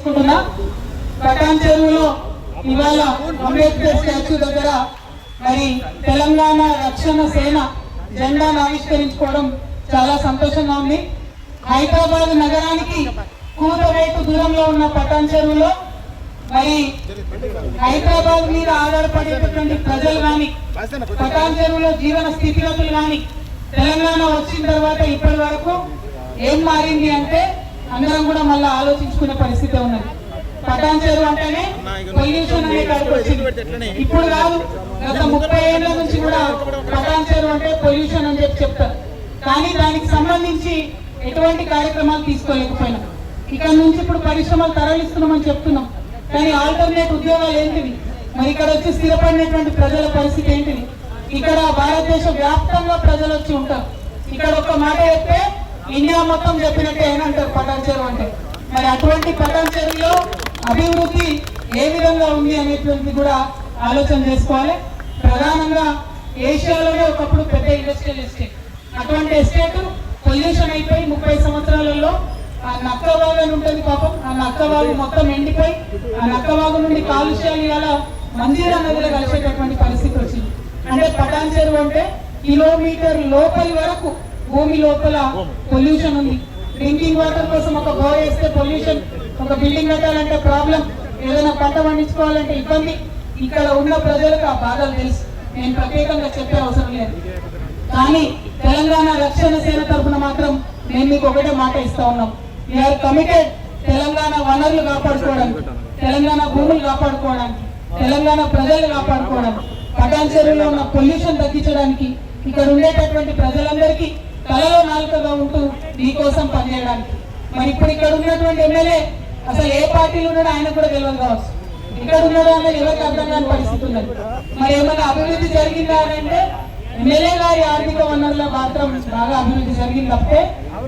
పటాన్ చెరువులో ఇవాళ అంబేద్కర్ స్టాచ్యూ దగ్గర మరి తెలంగాణ రక్షణ సేన జెండాను ఆవిష్కరించుకోవడం చాలా సంతోషంగా ఉంది. హైదరాబాద్ నగరానికి కూతవేటు దూరంలో ఉన్న పటాన్ చెరువులో మరి హైదరాబాద్ మీద ఆధారపడేటటువంటి ప్రజలు కానీ, పటాన్ చెరువులో జీవన స్థితిగతులు కానీ తెలంగాణ వచ్చిన తర్వాత ఇప్పటి వరకు ఏం మారింది అంటే అందరం కూడా మళ్ళీ ఆలోచించుకునే పరిస్థితి ఉన్నది. పటాన్ చెరువు అంటేనే పొల్యూషన్ అనే కాడికి వచ్చింది. ఇప్పుడు కాదు, గత 30 ఏళ్ల నుంచి కూడా పటాన్ చెరువు అంటే పొల్యూషన్ అని చెప్తారు. కానీ దానికి సంబంధించి ఎటువంటి కార్యక్రమాలు తీసుకోలేకపోయినా ఇక్కడ నుంచి ఇప్పుడు పరిశ్రమలు తరలిస్తున్నామని చెప్తున్నాం. కానీ ఆల్టర్నేట్ ఉద్యోగాలు ఏంటివి? మరి ఇక్కడ వచ్చి స్థిరపడినటువంటి ప్రజల పరిస్థితి ఏంటిది? ఇక్కడ భారతదేశ వ్యాప్తంగా ప్రజలు వచ్చి ఉంటారు. ఇక్కడ ఒక మాట చెప్తే ఇండియా మొత్తం చెప్పినట్టే ఏనంటారు పటాన్ చెరువు అంటే. మరి అటువంటి పటాన్ చెరువులో అభివృద్ధి ఏ విధంగా ఉంది అనేటువంటిది కూడా ఆలోచన చేసుకోవాలి. ప్రధానంగా ఏషియాలోనే ఒకప్పుడు పెద్ద ఇండస్ట్రియల్ ఎస్టేట్, అటువంటి ఎస్టేట్ పొల్యూషన్ అయిపోయి 30 సంవత్సరాలలో ఆ నక్కవాగు అని ఉంటుంది పాపం, ఆ నక్కవాగు మొత్తం ఎండిపోయి ఆ నక్కవాగు నుండి కాలుష్యాలు ఇవాళ మంజీరా నదిలో కలిసేటటువంటి పరిస్థితి వచ్చింది. అంటే పటాన్ చెరువు అంటే కిలోమీటర్ లోపలి వరకు భూమి లోపల పొల్యూషన్ ఉంది. డ్రింకింగ్ వాటర్ కోసం ఒక బోర్ వేస్తే పొల్యూషన్, ఒక బిల్డింగ్ కట్టాలంటే ప్రాబ్లం, ఏదైనా పంట పండించుకోవాలంటే ఇబ్బంది. ఇక్కడ ఉన్న ప్రజలకు ఆ బాధలు తెలుసు, నేను ప్రత్యేకంగా చెప్పే అవసరం లేదు. కానీ తెలంగాణ రక్షణ సేన తరఫున మాత్రం మేము మీకు ఒకటే మాట ఇస్తా ఉన్నాం. వీఆర్ కమిటెడ్ తెలంగాణ వనరులు కాపాడుకోవడానికి, తెలంగాణ భూములు కాపాడుకోవడానికి, తెలంగాణ ప్రజలు కాపాడుకోవడానికి, పటాన్ చెరువులో ఉన్న పొల్యూషన్ తగ్గించడానికి, ఇక్కడ ఉండేటటువంటి ప్రజలందరికీ తలలో నాలుకగా ఉంటూ మీకోసం పనిచేయడానికి. మరి ఇప్పుడు ఇక్కడ ఉన్నటువంటి ఎమ్మెల్యే అసలు ఏ పార్టీలో ఉన్నాడో ఆయన కూడా తెలియదు కావచ్చు. ఇక్కడ ఉన్నాడో అనేది ఎవరికి అర్థం కాని పరిస్థితి ఉన్నది. మరి ఏమైనా అభివృద్ధి జరిగిందా అని అంటే ఎమ్మెల్యే గారి ఆర్థిక వనరుల మాత్రం బాగా అభివృద్ధి జరిగింది తప్పితే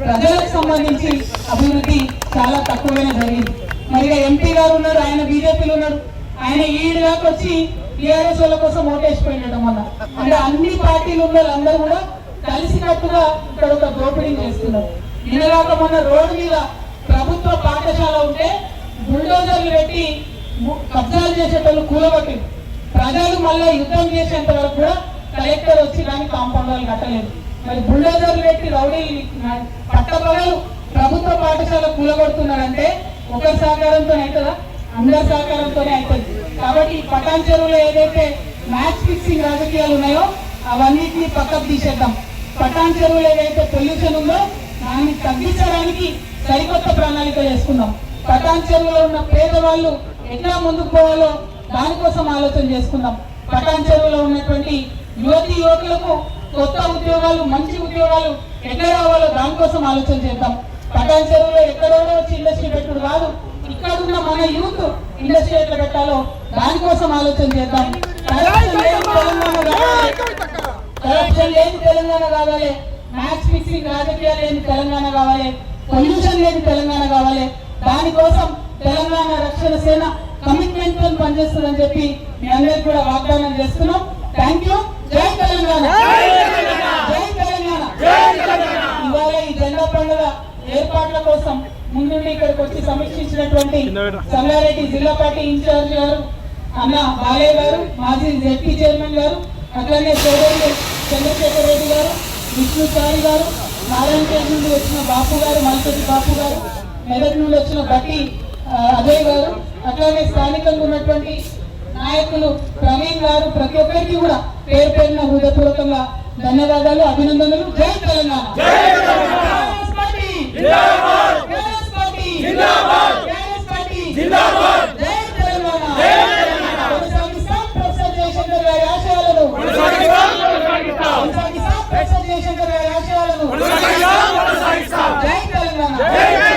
ప్రజలకు సంబంధించి అభివృద్ధి చాలా తక్కువగానే జరిగింది. మరి ఎంపీ గారు ఉన్నారు, ఆయన బీజేపీలో ఉన్నారు, ఆయన ఈడు దాకా వచ్చి టీఆర్ఎస్ వాళ్ళ కోసం ఓటేసిపోయినడం వల్ల అంటే అన్ని పార్టీలు ఉన్న వాళ్ళందరూ కూడా కలిసికట్టుగా ఇక్కడ ఒక దోపిడీ చేస్తున్నారు. నిన్నగాక మొన్న రోడ్డు మీద ప్రభుత్వ పాఠశాల ఉంటే బుల్డోజర్లు పెట్టి కబ్జాలు చేసేటోళ్ళు కూలగొట్టి ప్రజలు మళ్ళీ యుద్ధం చేసేంత వరకు కూడా కలెక్టర్ వచ్చి దాన్ని కాంపౌండ్ వాళ్ళు కట్టలేదు. మరి బుల్డోజర్లు పెట్టి రౌడీలు పట్టపగలు ప్రభుత్వ పాఠశాల కూలగొడుతున్నారంటే ఒకరి సహకారంతో అవుతుందా? అందరి సహకారంతోనే అవుతుంది. కాబట్టి ఈ పటాన్ చెరువులో ఏదైతే మ్యాచ్ ఫిక్సింగ్ రాజకీయాలు ఉన్నాయో అవన్నిటిని పక్కకు తీసేద్దాం. పటాన్ చెరువులో ఏదైతే పొల్యూషన్ ఉందో దాన్ని తగ్గించడానికి సరికొత్త ప్రణాళిక చేసుకుందాం. పటాన్ చెరువులో ఉన్న పేదవాళ్ళు ఎట్లా ముందుకు పోవాలో దానికోసం ఆలోచన చేసుకుందాం. పటాన్ చెరువులో ఉన్నటువంటి యువతి యువకులకు కొత్త ఉద్యోగాలు, మంచి ఉద్యోగాలు ఎక్కడ రావాలో దానికోసం ఆలోచన చేద్దాం. పటాన్ చెరువులో ఎక్కడెవరో వచ్చి ఇండస్ట్రీ పెట్టుడు కాదు, ఇక్కడ ఉన్న మన యూత్ ఇండస్ట్రీ ఎట్లా పెట్టాలో దానికోసం ఆలోచన చేద్దాం. కరప్షన్ లేని తెలంగాణ కావాలి, మ్యాచ్ ఫిక్సింగ్ రాజకీయాలు లేని తెలంగాణ కావాలి, పొల్యూషన్ లేని తెలంగాణ కావాలి. దానికోసం తెలంగాణ రక్షణ సేన కమిట్మెంట్ తో పనిచేస్తుందని చెప్పి మీ అందరికి కూడా వాగ్దానం చేస్తున్నాం. Thank you. జై తెలంగాణ, జై తెలంగాణ. ఇవాళ ఈ జెండా పండుగ ఏర్పాట్ల కోసం ముందుండి ఇక్కడికి వచ్చి సమీక్షించినటువంటి సంగారెడ్డి జిల్లా పార్టీ ఇన్ఛార్జ్ గారు అన్న బాలయ్య గారు, మాజీ జెడ్పీ చైర్మన్ గారు, అట్లనే సోదరులు చంద్రశేఖర్ రెడ్డి గారు, విష్ణుచారి గారు, నారాయణపేట నుండి వచ్చిన బాపు గారు, మల్పతి బాపు గారు, మెదక్ నుండి వచ్చిన బట్టి అజయ్ గారు, అట్లానే స్థానికంగా ఉన్నటువంటి నాయకులు ప్రవీణ్ గారు, ప్రతి ఒక్కరికి కూడా పేరు పేరున హృదయపూర్వకంగా ధన్యవాదాలు, అభినందనలు. జై తెలంగాణ. ప్రొఫెసర్ జయశంకర్ గారి ఆశయాలను, జయశంకర్ గారి ఆశయాలను. జై తెలంగాణ.